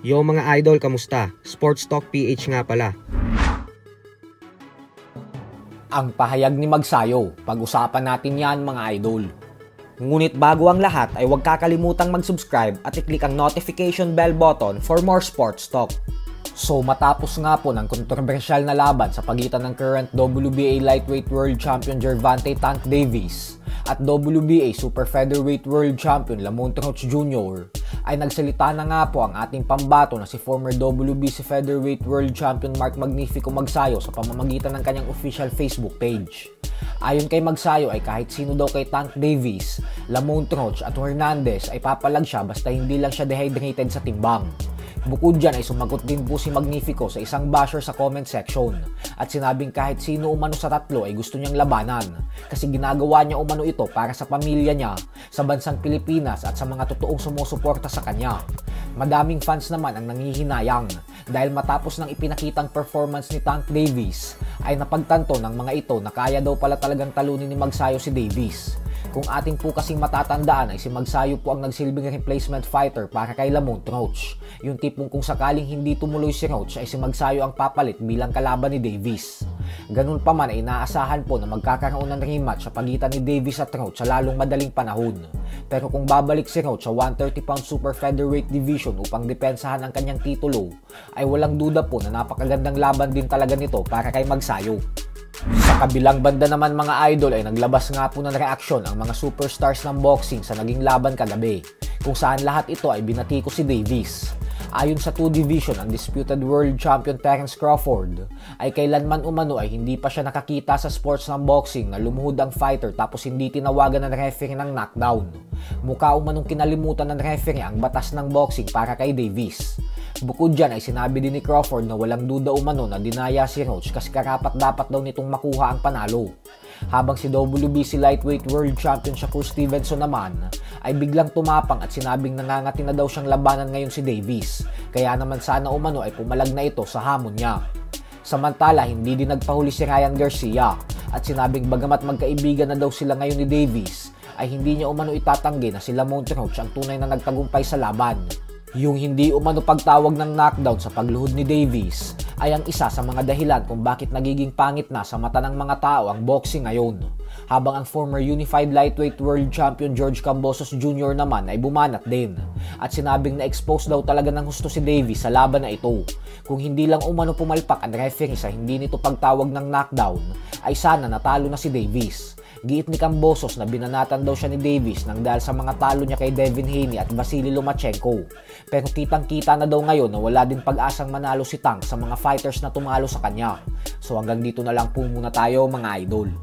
Yo mga idol, kamusta? Sports Talk PH nga pala. Ang pahayag ni Magsayo, pag-usapan natin yan mga idol. Ngunit bago ang lahat ay huwag kakalimutang mag-subscribe at i-click ang notification bell button for more sports talk. So matapos nga po ng kontrobersyal na laban sa pagitan ng current WBA Lightweight World Champion Gervonta Tank Davis at WBA Super Featherweight World Champion Lamont Roach Jr. ay nagsalita na nga po ang ating pambato na si former WBC Featherweight World Champion Mark Magnifico Magsayo sa pamamagitan ng kanyang official Facebook page. Ayon kay Magsayo ay kahit sino daw kay Tank Davis, Lamont Roach at Hernandez ay papalag siya basta hindi lang siya dehydrated sa timbang. Bukod dyan ay sumagot din po si Magnifico sa isang basher sa comment section at sinabing kahit sino umano sa tatlo ay gusto niyang labanan kasi ginagawa niya umano ito para sa pamilya niya, sa bansang Pilipinas at sa mga totoong sumusuporta sa kanya. Madaming fans naman ang nangihinayang dahil matapos ng ipinakitang performance ni Tank Davis ay napagtanto ng mga ito na kaya daw pala talagang talunin ni Magsayo si Davis. Kung ating po kasing matatandaan ay si Magsayo po ang nagsilbing replacement fighter para kay Lamont Roach. Yung tipong kung sakaling hindi tumuloy si Roach ay si Magsayo ang papalit bilang kalaban ni Davis. Ganun pa man ay inaasahan po na magkakaroon ng rematch sa pagitan ni Davis at Roach sa lalong madaling panahon. Pero kung babalik si Roach sa 130-pound super featherweight division upang depensahan ang kanyang titulo, ay walang duda po na napakagandang laban din talaga nito para kay Magsayo. Sa kabilang banda naman mga idol ay naglabas nga po ng reaksyon ang mga superstars ng boxing sa naging laban kagabi, kung saan lahat ito ay binatiko si Davis. Ayon sa 2 Division, ang disputed world champion Terence Crawford ay kailanman umano ay hindi pa siya nakakita sa sports ng boxing na lumuhod ang fighter tapos hindi tinawagan ng referee ng knockdown. Mukha umanong kinalimutan ng referee ang batas ng boxing para kay Davis. Bukod dyan ay sinabi din ni Crawford na walang duda umano na dinaya si Roach kasi karapat dapat daw nitong makuha ang panalo. Habang si WBC Lightweight World Champion Shakur Stevenson naman ay biglang tumapang at sinabing nangangati na daw siyang labanan ngayon si Davis. Kaya naman sana umano ay pumalag na ito sa hamon niya. Samantala hindi din nagpahuli si Ryan Garcia at sinabing bagamat magkaibigan na daw sila ngayon ni Davis ay hindi niya umano itatanggi na si Lamont Roach ang tunay na nagtagumpay sa laban. Yung hindi umano pagtawag ng knockdown sa pagluhod ni Davis ay ang isa sa mga dahilan kung bakit nagiging pangit na sa mata ng mga tao ang boxing ngayon. Habang ang former Unified Lightweight World Champion George Kambosos Jr. naman ay bumanat din at sinabing na-expose daw talaga ng husto si Davis sa laban na ito. Kung hindi lang umano pumalpak ang referee sa hindi nito pagtawag ng knockdown ay sana natalo na si Davis. Giit ni Kambosos na binanatan daw siya ni Davis nang dahil sa mga talo niya kay Devin Haney at Vasily Lomachenko. Pero kitang-kita na daw ngayon na wala din pag-asang manalo si Tank sa mga fighters na tumalo sa kanya. So hanggang dito na lang po muna tayo mga idol.